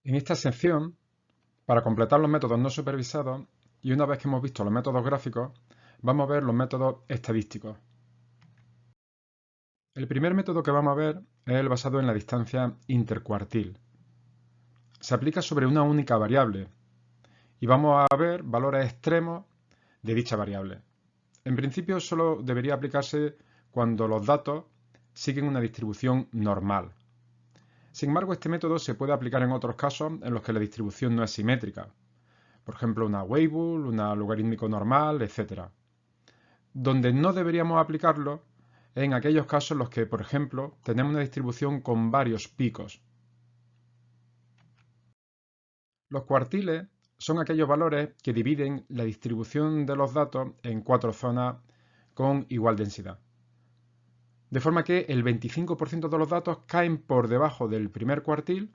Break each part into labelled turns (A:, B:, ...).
A: En esta sección, para completar los métodos no supervisados, y una vez que hemos visto los métodos gráficos, vamos a ver los métodos estadísticos. El primer método que vamos a ver es el basado en la distancia intercuartil. Se aplica sobre una única variable y vamos a ver valores extremos de dicha variable. En principio solo debería aplicarse cuando los datos siguen una distribución normal. Sin embargo, este método se puede aplicar en otros casos en los que la distribución no es simétrica. Por ejemplo, una Weibull, una logarítmico normal, etc. Donde no deberíamos aplicarlo es en aquellos casos en los que, por ejemplo, tenemos una distribución con varios picos. Los cuartiles son aquellos valores que dividen la distribución de los datos en 4 zonas con igual densidad. De forma que el 25% de los datos caen por debajo del primer cuartil,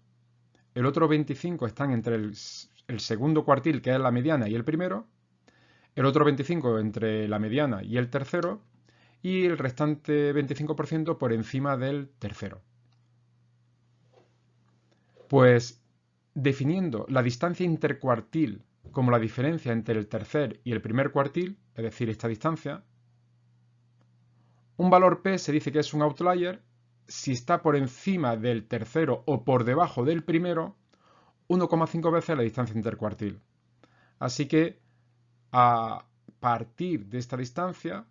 A: el otro 25% están entre el segundo cuartil, que es la mediana, y el primero, el otro 25% entre la mediana y el tercero, y el restante 25% por encima del tercero. Pues definiendo la distancia intercuartil como la diferencia entre el tercer y el primer cuartil, es decir, esta distancia, un valor P se dice que es un outlier si está por encima del tercero o por debajo del primero 1,5 veces la distancia intercuartil. Así que a partir de esta distancia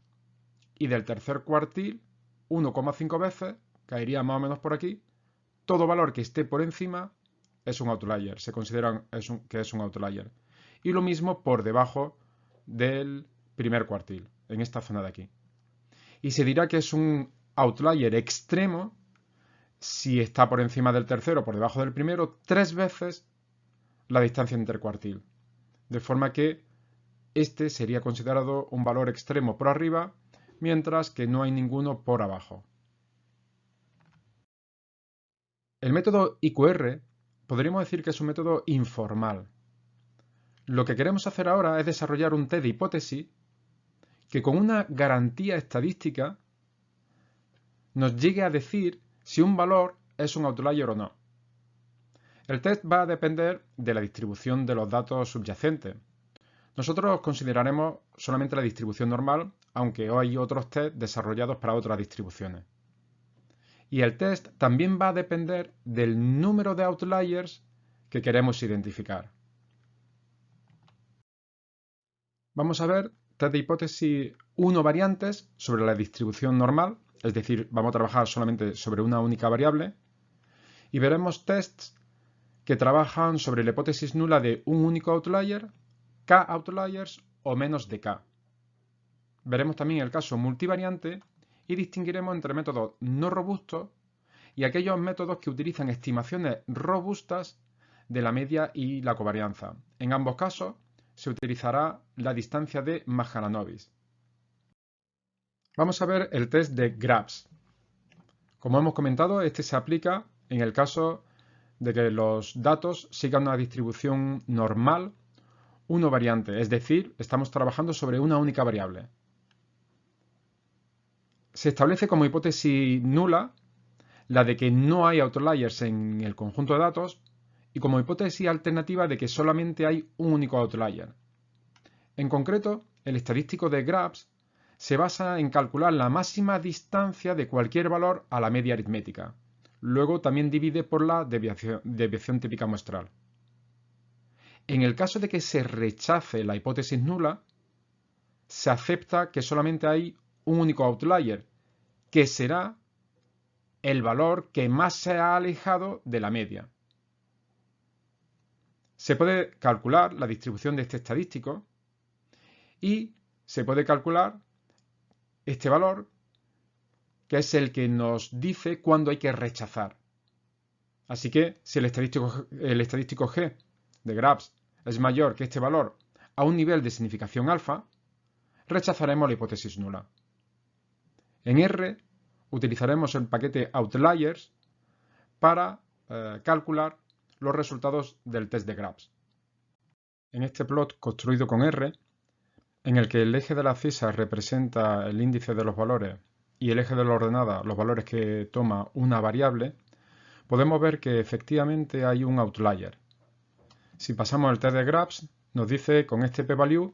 A: y del tercer cuartil, 1,5 veces, caería más o menos por aquí, todo valor que esté por encima es un outlier, se considera que es un outlier. Y lo mismo por debajo del primer cuartil, en esta zona de aquí. Y se dirá que es un outlier extremo si está por encima del tercero o por debajo del primero 3 veces la distancia intercuartil. De forma que este sería considerado un valor extremo por arriba, mientras que no hay ninguno por abajo. El método IQR podríamos decir que es un método informal. Lo que queremos hacer ahora es desarrollar un test de hipótesis que con una garantía estadística nos llegue a decir si un valor es un outlier o no. El test va a depender de la distribución de los datos subyacentes. Nosotros consideraremos solamente la distribución normal, aunque hay otros tests desarrollados para otras distribuciones. Y el test también va a depender del número de outliers que queremos identificar. Vamos a ver test de hipótesis 1 variantes sobre la distribución normal, es decir, vamos a trabajar solamente sobre una única variable, y veremos tests que trabajan sobre la hipótesis nula de un único outlier, k outliers o menos de k. Veremos también el caso multivariante y distinguiremos entre métodos no robustos y aquellos métodos que utilizan estimaciones robustas de la media y la covarianza. En ambos casos se utilizará la distancia de Mahalanobis. Vamos a ver el test de Grubbs. Como hemos comentado, este se aplica en el caso de que los datos sigan una distribución normal, uno variante, es decir, estamos trabajando sobre una única variable. Se establece como hipótesis nula la de que no hay outliers en el conjunto de datos y como hipótesis alternativa de que solamente hay un único outlier. En concreto, el estadístico de Grubbs se basa en calcular la máxima distancia de cualquier valor a la media aritmética. Luego también divide por la desviación típica muestral. En el caso de que se rechace la hipótesis nula, se acepta que solamente hay un único outlier, que será el valor que más se ha alejado de la media. Se puede calcular la distribución de este estadístico y se puede calcular este valor, que es el que nos dice cuándo hay que rechazar. Así que si el estadístico G de Grubbs es mayor que este valor a un nivel de significación alfa, rechazaremos la hipótesis nula. En R utilizaremos el paquete outliers para calcular los resultados del test de Grubbs. En este plot construido con R, en el que el eje de la abscisa representa el índice de los valores y el eje de la ordenada los valores que toma una variable, podemos ver que efectivamente hay un outlier. Si pasamos el test de Grabs, nos dice con este p-value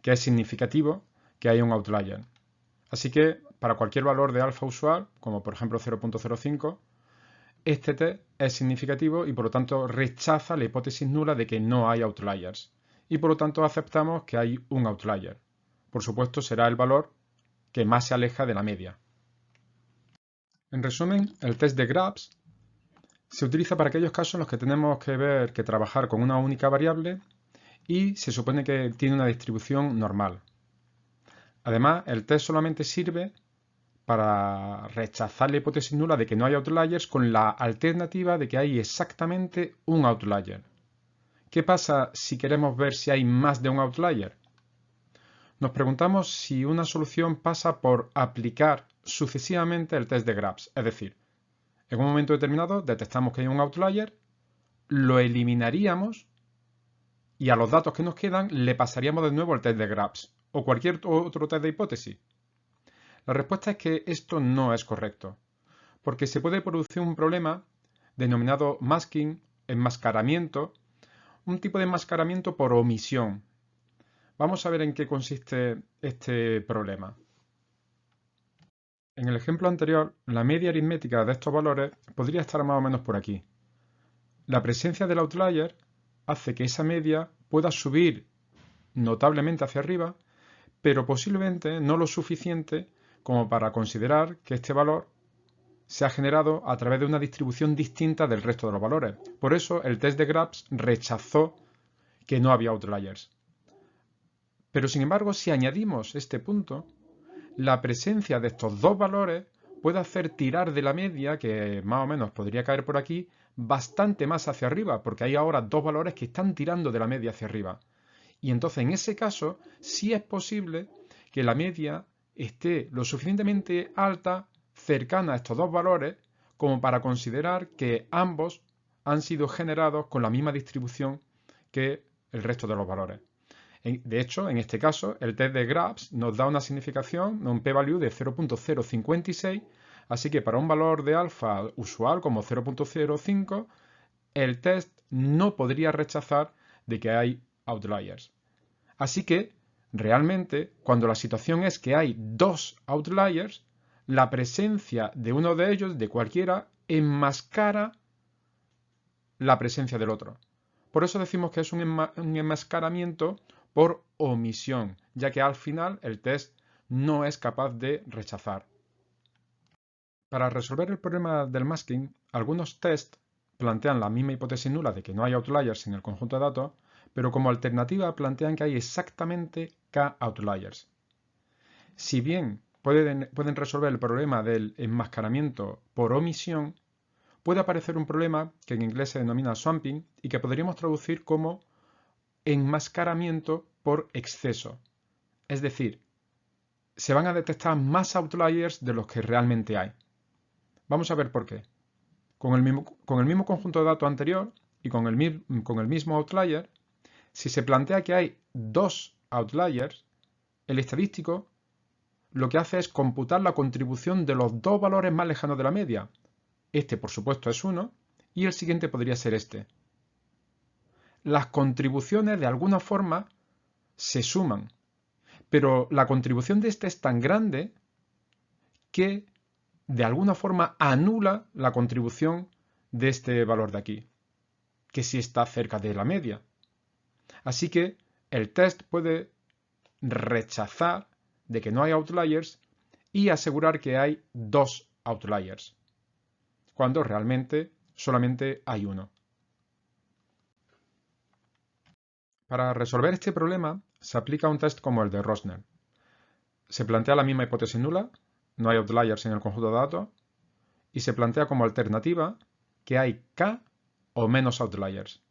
A: que es significativo que hay un outlier. Así que para cualquier valor de alfa usual, como por ejemplo 0.05, este test es significativo y por lo tanto rechaza la hipótesis nula de que no hay outliers. Y por lo tanto aceptamos que hay un outlier. Por supuesto será el valor que más se aleja de la media. En resumen, el test de Grabs se utiliza para aquellos casos en los que tenemos que trabajar con una única variable y se supone que tiene una distribución normal. Además, el test solamente sirve para rechazar la hipótesis nula de que no hay outliers con la alternativa de que hay exactamente un outlier. ¿Qué pasa si queremos ver si hay más de un outlier? Nos preguntamos si una solución pasa por aplicar sucesivamente el test de Grabs, es decir, en un momento determinado detectamos que hay un outlier, lo eliminaríamos y a los datos que nos quedan le pasaríamos de nuevo el test de Grabs o cualquier otro test de hipótesis. La respuesta es que esto no es correcto, porque se puede producir un problema denominado masking, enmascaramiento, un tipo de enmascaramiento por omisión. Vamos a ver en qué consiste este problema. En el ejemplo anterior, la media aritmética de estos valores podría estar más o menos por aquí. La presencia del outlier hace que esa media pueda subir notablemente hacia arriba, pero posiblemente no lo suficiente como para considerar que este valor se ha generado a través de una distribución distinta del resto de los valores. Por eso el test de Grabs rechazó que no había outliers. Pero sin embargo, si añadimos este punto, la presencia de estos dos valores puede hacer tirar de la media, que más o menos podría caer por aquí, bastante más hacia arriba, porque hay ahora dos valores que están tirando de la media hacia arriba. Y entonces en ese caso sí es posible que la media esté lo suficientemente alta, cercana a estos dos valores, como para considerar que ambos han sido generados con la misma distribución que el resto de los valores. De hecho, en este caso, el test de Grabs nos da una significación, un p-value de 0.056, así que para un valor de alfa usual como 0.05, el test no podría rechazar de que hay outliers. Así que, realmente, cuando la situación es que hay dos outliers, la presencia de uno de ellos, de cualquiera, enmascara la presencia del otro. Por eso decimos que es un enmascaramiento por omisión, ya que al final el test no es capaz de rechazar. Para resolver el problema del masking, algunos tests plantean la misma hipótesis nula de que no hay outliers en el conjunto de datos, pero como alternativa plantean que hay exactamente k outliers. Si bien pueden resolver el problema del enmascaramiento por omisión, puede aparecer un problema que en inglés se denomina swamping y que podríamos traducir como enmascaramiento por exceso. Es decir, se van a detectar más outliers de los que realmente hay. Vamos a ver por qué. Con el mismo conjunto de datos anterior y con el mismo outlier, si se plantea que hay dos outliers, el estadístico lo que hace es computar la contribución de los dos valores más lejanos de la media. Este, por supuesto, es 1 y el siguiente podría ser este. Las contribuciones, de alguna forma, se suman, pero la contribución de este es tan grande que, de alguna forma, anula la contribución de este valor de aquí, que sí está cerca de la media. Así que el test puede rechazar de que no hay outliers y asegurar que hay dos outliers, cuando realmente solamente hay uno. Para resolver este problema se aplica un test como el de Rosner. Se plantea la misma hipótesis nula, no hay outliers en el conjunto de datos, y se plantea como alternativa que hay k o menos outliers.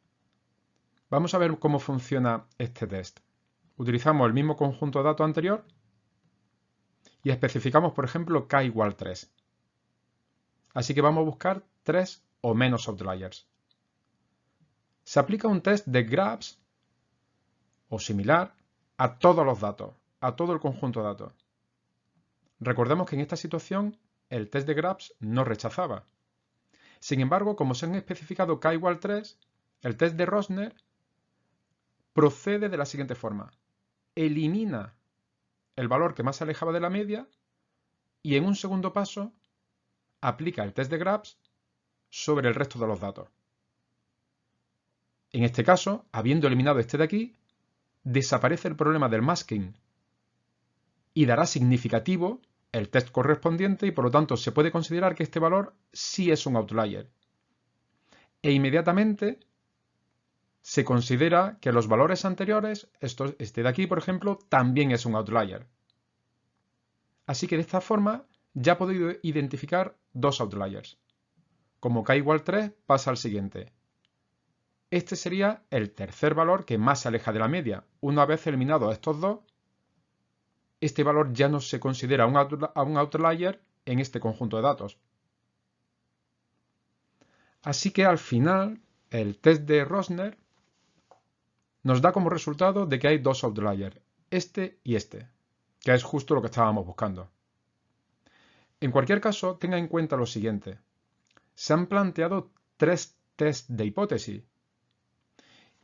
A: Vamos a ver cómo funciona este test. Utilizamos el mismo conjunto de datos anterior y especificamos, por ejemplo, k igual 3. Así que vamos a buscar 3 o menos outliers. Se aplica un test de Grabs o similar a todos los datos, a todo el conjunto de datos. Recordemos que en esta situación el test de Grabs no rechazaba. Sin embargo, como se han especificado k igual 3, el test de Rosner procede de la siguiente forma. Elimina el valor que más se alejaba de la media y en un segundo paso aplica el test de Grubbs sobre el resto de los datos. En este caso, habiendo eliminado este de aquí, desaparece el problema del masking y dará significativo el test correspondiente y por lo tanto se puede considerar que este valor sí es un outlier. E inmediatamente se considera que los valores anteriores, este de aquí por ejemplo, también es un outlier. Así que de esta forma ya he podido identificar dos outliers. Como k igual 3 pasa al siguiente. Este sería el tercer valor que más se aleja de la media. Una vez eliminados estos dos, este valor ya no se considera un outlier en este conjunto de datos. Así que al final, el test de Rosner nos da como resultado de que hay dos outliers, este y este, que es justo lo que estábamos buscando. En cualquier caso, tenga en cuenta lo siguiente. Se han planteado 3 tests de hipótesis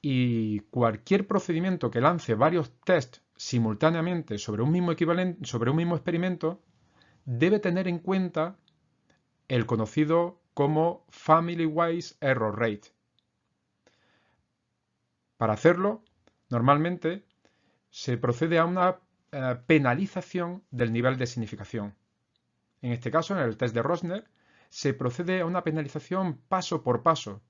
A: y cualquier procedimiento que lance varios tests simultáneamente sobre un mismo experimento debe tener en cuenta el conocido como Family Wise Error Rate. Para hacerlo, normalmente se procede a una penalización del nivel de significación. En este caso, en el test de Rosner, se procede a una penalización paso por paso,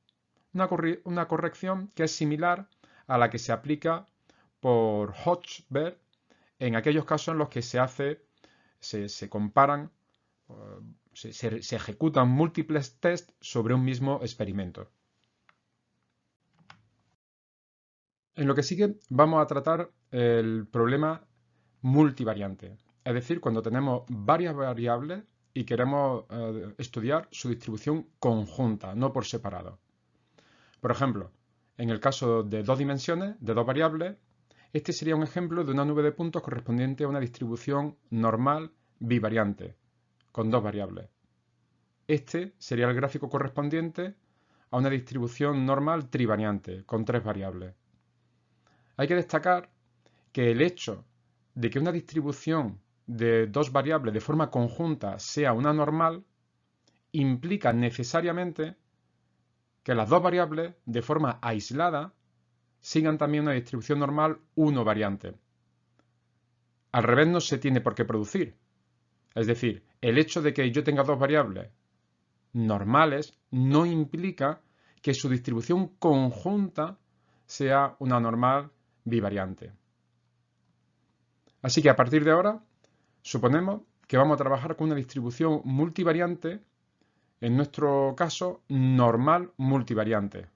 A: una corrección que es similar a la que se aplica por Hochberg en aquellos casos en los que se comparan, se ejecutan múltiples tests sobre un mismo experimento. En lo que sigue vamos a tratar el problema multivariante, es decir, cuando tenemos varias variables y queremos estudiar su distribución conjunta, no por separado. Por ejemplo, en el caso de dos dimensiones, de dos variables, este sería un ejemplo de una nube de puntos correspondiente a una distribución normal bivariante, con dos variables. Este sería el gráfico correspondiente a una distribución normal trivariante, con tres variables. Hay que destacar que el hecho de que una distribución de dos variables de forma conjunta sea una normal implica necesariamente que las dos variables de forma aislada sigan también una distribución normal 1 variante. Al revés no se tiene por qué producir. Es decir, el hecho de que yo tenga dos variables normales no implica que su distribución conjunta sea una normal bivariante. Así que a partir de ahora, suponemos que vamos a trabajar con una distribución multivariante, en nuestro caso, normal multivariante.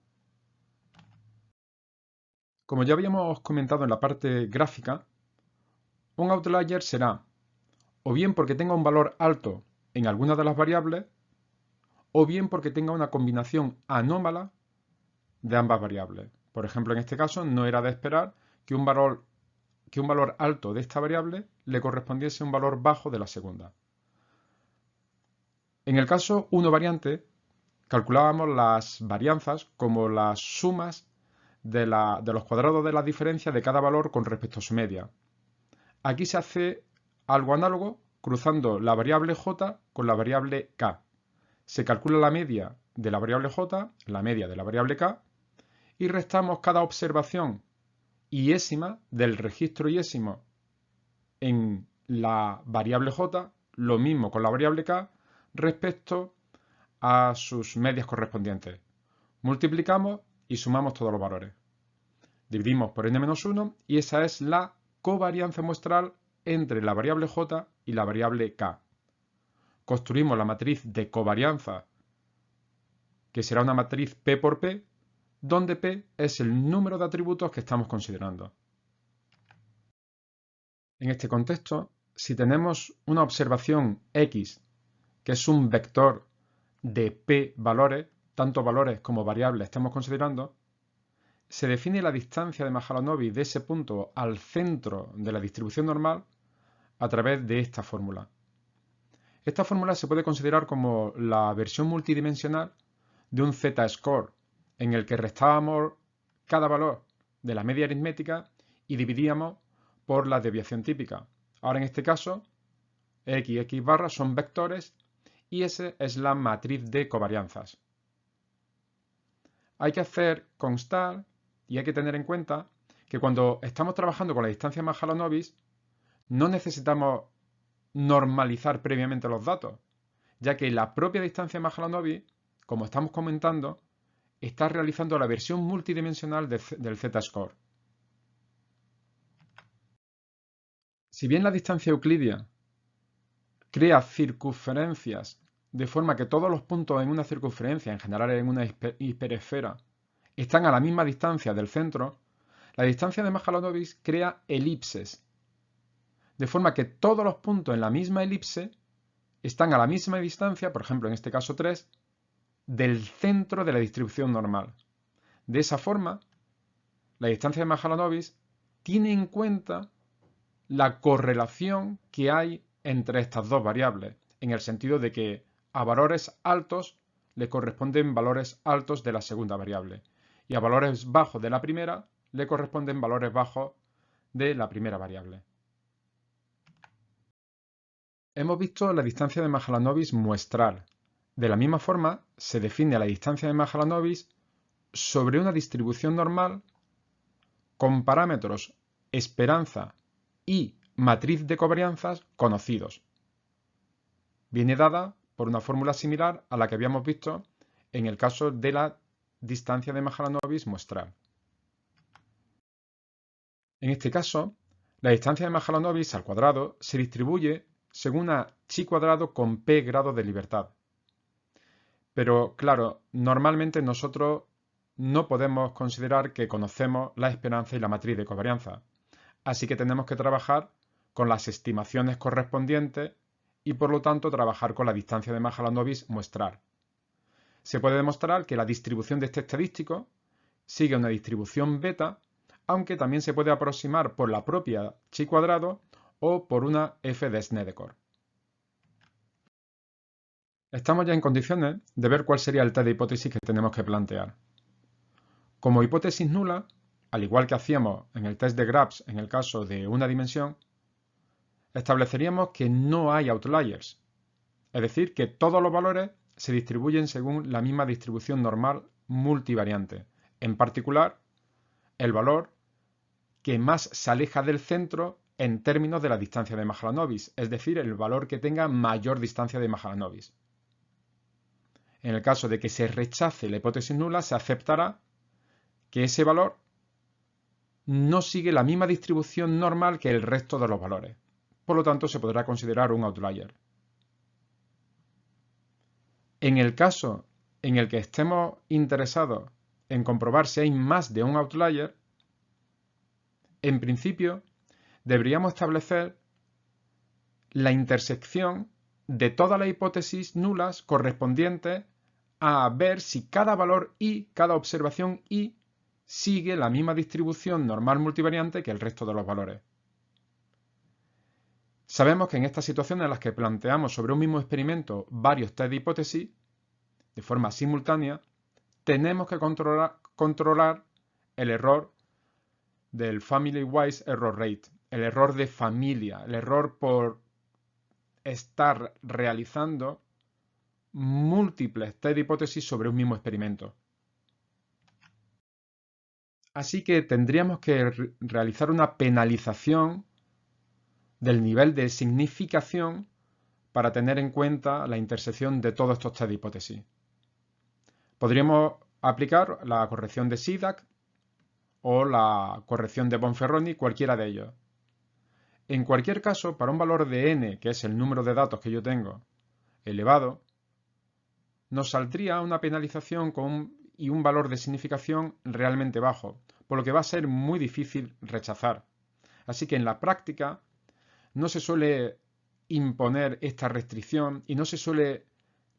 A: Como ya habíamos comentado en la parte gráfica, un outlier será o bien porque tenga un valor alto en alguna de las variables, o bien porque tenga una combinación anómala de ambas variables. Por ejemplo, en este caso, no era de esperar que un valor alto de esta variable le correspondiese a un valor bajo de la segunda. En el caso 1 variante, calculábamos las varianzas como las sumas de los cuadrados de la diferencia de cada valor con respecto a su media. Aquí se hace algo análogo cruzando la variable j con la variable k. Se calcula la media de la variable j, la media de la variable k, y restamos cada observación iésima del registro iésimo en la variable j, lo mismo con la variable k, respecto a sus medias correspondientes. Multiplicamos y sumamos todos los valores. Dividimos por n-1 y esa es la covarianza muestral entre la variable j y la variable k. Construimos la matriz de covarianza, que será una matriz P por P, donde P es el número de atributos que estamos considerando. En este contexto, si tenemos una observación X, que es un vector de P valores, tanto valores como variables estamos considerando, se define la distancia de Mahalanobis de ese punto al centro de la distribución normal a través de esta fórmula. Esta fórmula se puede considerar como la versión multidimensional de un z-score, en el que restábamos cada valor de la media aritmética y dividíamos por la desviación típica. Ahora en este caso, x y x barra son vectores y esa es la matriz de covarianzas. Hay que hacer constar y hay que tener en cuenta que cuando estamos trabajando con la distancia Mahalanobis no necesitamos normalizar previamente los datos, ya que la propia distancia Mahalanobis, como estamos comentando, está realizando la versión multidimensional del z-score. Si bien la distancia euclidia crea circunferencias de forma que todos los puntos en una circunferencia, en general en una hiperesfera, están a la misma distancia del centro, la distancia de Mahalanobis crea elipses, de forma que todos los puntos en la misma elipse están a la misma distancia, por ejemplo en este caso 3, del centro de la distribución normal. De esa forma, la distancia de Mahalanobis tiene en cuenta la correlación que hay entre estas dos variables, en el sentido de que a valores altos le corresponden valores altos de la segunda variable y a valores bajos de la primera le corresponden valores bajos de la primera variable. Hemos visto la distancia de Mahalanobis muestral. De la misma forma, se define la distancia de Mahalanobis sobre una distribución normal con parámetros esperanza y matriz de covarianzas conocidos. Viene dada por una fórmula similar a la que habíamos visto en el caso de la distancia de Mahalanobis muestral. En este caso, la distancia de Mahalanobis al cuadrado se distribuye según una chi cuadrado con p grados de libertad. Pero claro, normalmente nosotros no podemos considerar que conocemos la esperanza y la matriz de covarianza. Así que tenemos que trabajar con las estimaciones correspondientes y por lo tanto trabajar con la distancia de Mahalanobis muestral. Se puede demostrar que la distribución de este estadístico sigue una distribución beta, aunque también se puede aproximar por la propia chi cuadrado o por una f de Snedeker. Estamos ya en condiciones de ver cuál sería el test de hipótesis que tenemos que plantear. Como hipótesis nula, al igual que hacíamos en el test de Grubbs en el caso de una dimensión, estableceríamos que no hay outliers, es decir, que todos los valores se distribuyen según la misma distribución normal multivariante, en particular el valor que más se aleja del centro en términos de la distancia de Mahalanobis, es decir, el valor que tenga mayor distancia de Mahalanobis. En el caso de que se rechace la hipótesis nula, se aceptará que ese valor no sigue la misma distribución normal que el resto de los valores. Por lo tanto, se podrá considerar un outlier. En el caso en el que estemos interesados en comprobar si hay más de un outlier, en principio deberíamos establecer la intersección de todas las hipótesis nulas correspondientes a ver si cada valor y, cada observación y, sigue la misma distribución normal multivariante que el resto de los valores. Sabemos que en estas situaciones en las que planteamos sobre un mismo experimento varios test de hipótesis, de forma simultánea, tenemos que controlar el error del Family-Wise Error Rate, el error de familia, el error por estar realizando múltiples test de hipótesis sobre un mismo experimento. Así que tendríamos que realizar una penalización del nivel de significación para tener en cuenta la intersección de todos estos test de hipótesis. Podríamos aplicar la corrección de Sidak o la corrección de Bonferroni, cualquiera de ellos. En cualquier caso, para un valor de n, que es el número de datos que yo tengo, elevado, nos saldría una penalización y un valor de significación realmente bajo, por lo que va a ser muy difícil rechazar. Así que en la práctica no se suele imponer esta restricción y no se suele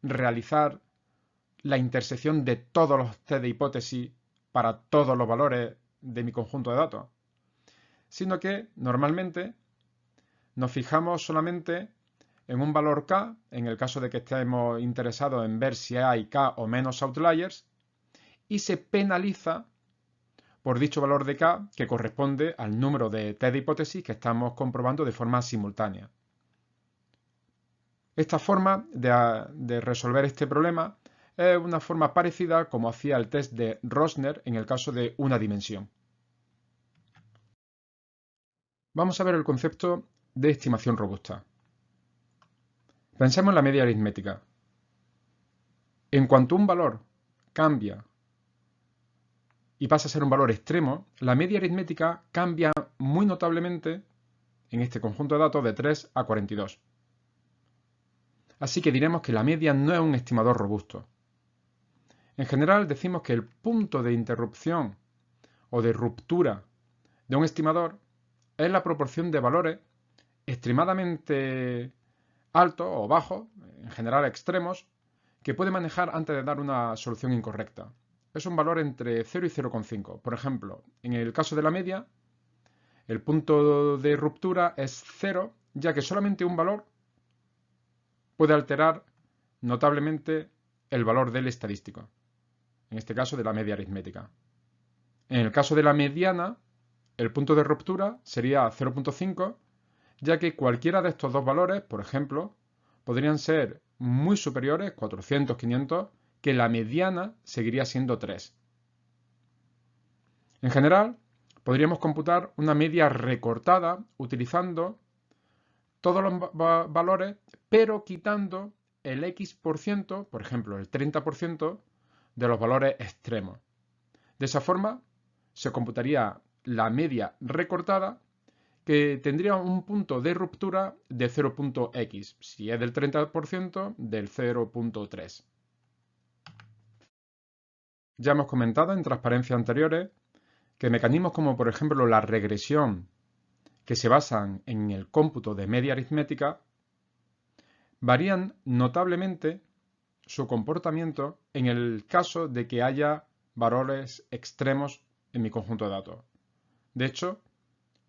A: realizar la intersección de todos los test de hipótesis para todos los valores de mi conjunto de datos, sino que normalmente nos fijamos solamente en un valor k, en el caso de que estemos interesados en ver si hay k o menos outliers, y se penaliza por dicho valor de k, que corresponde al número de test de hipótesis que estamos comprobando de forma simultánea. Esta forma de resolver este problema es una forma parecida como hacía el test de Rosner en el caso de una dimensión. Vamos a ver el concepto de estimación robusta. Pensemos en la media aritmética. En cuanto un valor cambia y pasa a ser un valor extremo, la media aritmética cambia muy notablemente en este conjunto de datos de 3 a 42. Así que diremos que la media no es un estimador robusto. En general decimos que el punto de interrupción o de ruptura de un estimador es la proporción de valores extremadamente altos o bajos, en general extremos, que puede manejar antes de dar una solución incorrecta. Es un valor entre 0 y 0,5. Por ejemplo, en el caso de la media, el punto de ruptura es 0, ya que solamente un valor puede alterar notablemente el valor del estadístico, en este caso de la media aritmética. En el caso de la mediana, el punto de ruptura sería 0,5, ya que cualquiera de estos dos valores, por ejemplo, podrían ser muy superiores, 400, 500, que la mediana seguiría siendo 3. En general, podríamos computar una media recortada utilizando todos los valores, pero quitando el X%, por ejemplo, el 30% de los valores extremos. De esa forma, se computaría la media recortada, que tendría un punto de ruptura de 0.x, si es del 30%, del 0.3. Ya hemos comentado en transparencias anteriores que mecanismos como por ejemplo la regresión, que se basan en el cómputo de media aritmética, varían notablemente su comportamiento en el caso de que haya valores extremos en mi conjunto de datos. De hecho,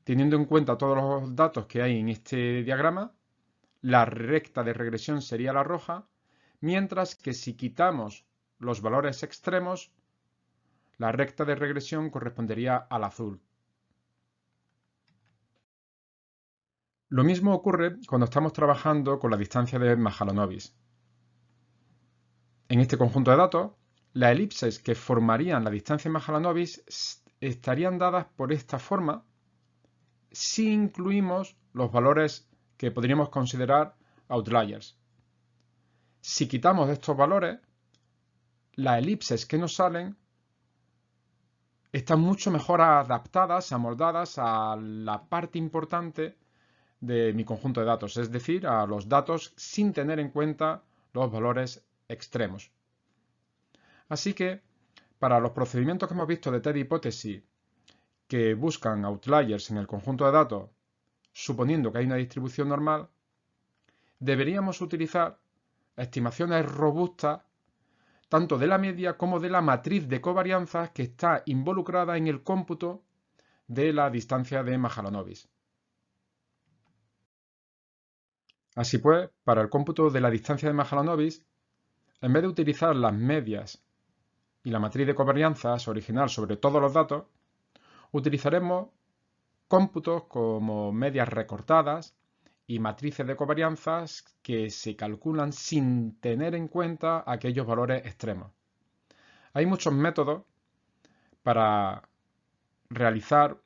A: teniendo en cuenta todos los datos que hay en este diagrama, la recta de regresión sería la roja, mientras que si quitamos los valores extremos, la recta de regresión correspondería al azul. Lo mismo ocurre cuando estamos trabajando con la distancia de Mahalanobis. En este conjunto de datos, las elipses que formarían la distancia de Mahalanobis estarían dadas por esta forma si incluimos los valores que podríamos considerar outliers. Si quitamos estos valores, las elipses que nos salen están mucho mejor adaptadas, amoldadas a la parte importante de mi conjunto de datos, es decir, a los datos sin tener en cuenta los valores extremos. Así que, para los procedimientos que hemos visto de test de hipótesis que buscan outliers en el conjunto de datos, suponiendo que hay una distribución normal, deberíamos utilizar estimaciones robustas tanto de la media como de la matriz de covarianzas que está involucrada en el cómputo de la distancia de Mahalanobis. Así pues, para el cómputo de la distancia de Mahalanobis, en vez de utilizar las medias y la matriz de covarianzas original sobre todos los datos, utilizaremos cómputos como medias recortadas y matrices de covarianzas que se calculan sin tener en cuenta aquellos valores extremos. Hay muchos métodos para realizar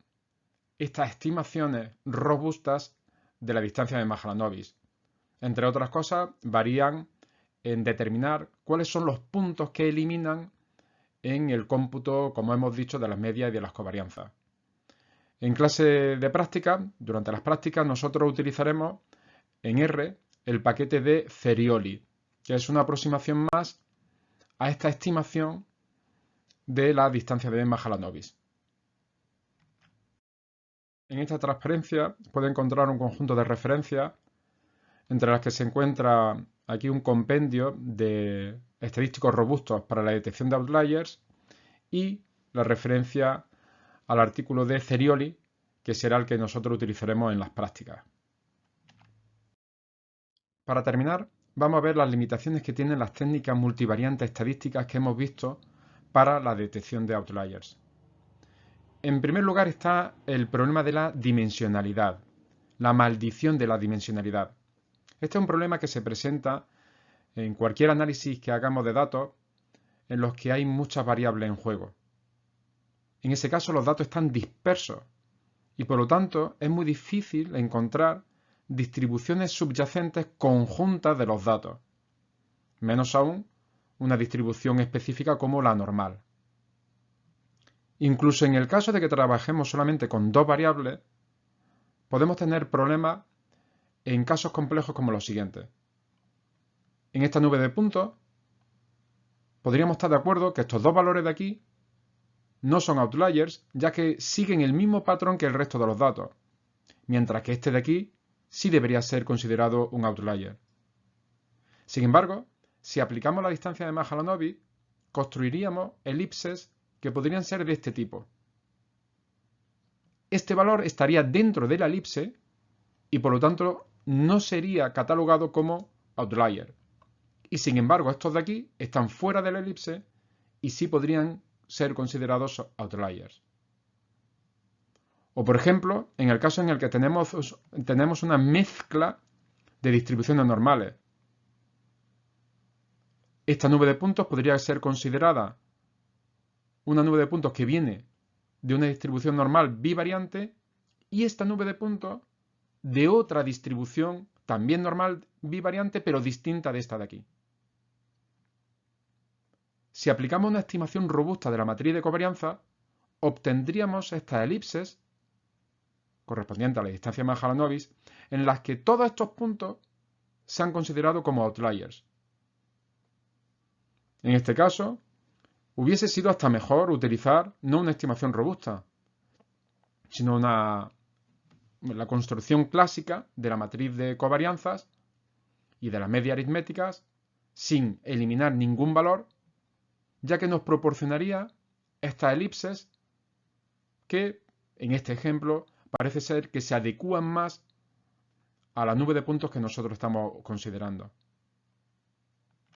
A: estas estimaciones robustas de la distancia de Mahalanobis. Entre otras cosas, varían en determinar cuáles son los puntos que eliminan en el cómputo, como hemos dicho, de las medias y de las covarianzas. En clase de práctica, durante las prácticas, nosotros utilizaremos en R el paquete de Ferioli, que es una aproximación más a esta estimación de la distancia de Mahalanobis. En esta transparencia puede encontrar un conjunto de referencias entre las que se encuentra aquí un compendio de estadísticos robustos para la detección de outliers y la referencia al artículo de Ferioli, que será el que nosotros utilizaremos en las prácticas. Para terminar, vamos a ver las limitaciones que tienen las técnicas multivariantes estadísticas que hemos visto para la detección de outliers. En primer lugar está el problema de la dimensionalidad, la maldición de la dimensionalidad. Este es un problema que se presenta en cualquier análisis que hagamos de datos en los que hay muchas variables en juego. En ese caso los datos están dispersos y por lo tanto es muy difícil encontrar distribuciones subyacentes conjuntas de los datos, menos aún una distribución específica como la normal. Incluso en el caso de que trabajemos solamente con dos variables, podemos tener problemas en casos complejos como los siguientes. En esta nube de puntos, podríamos estar de acuerdo que estos dos valores de aquí no son outliers, ya que siguen el mismo patrón que el resto de los datos, mientras que este de aquí sí debería ser considerado un outlier. Sin embargo, si aplicamos la distancia de Mahalanobis, construiríamos elipses que podrían ser de este tipo. Este valor estaría dentro de la elipse y por lo tanto no sería catalogado como outlier. Y sin embargo, estos de aquí están fuera de la elipse y sí podrían ser considerados outliers. O por ejemplo, en el caso en el que tenemos una mezcla de distribuciones normales. Esta nube de puntos podría ser considerada una nube de puntos que viene de una distribución normal bivariante y esta nube de puntos de otra distribución también normal bivariante pero distinta de esta de aquí. Si aplicamos una estimación robusta de la matriz de covarianza, obtendríamos estas elipses correspondientes a la distancia de Mahalanobis en las que todos estos puntos se han considerado como outliers. En este caso, hubiese sido hasta mejor utilizar no una estimación robusta, sino la construcción clásica de la matriz de covarianzas y de las medias aritméticas sin eliminar ningún valor, ya que nos proporcionaría estas elipses que, en este ejemplo, parece ser que se adecúan más a la nube de puntos que nosotros estamos considerando.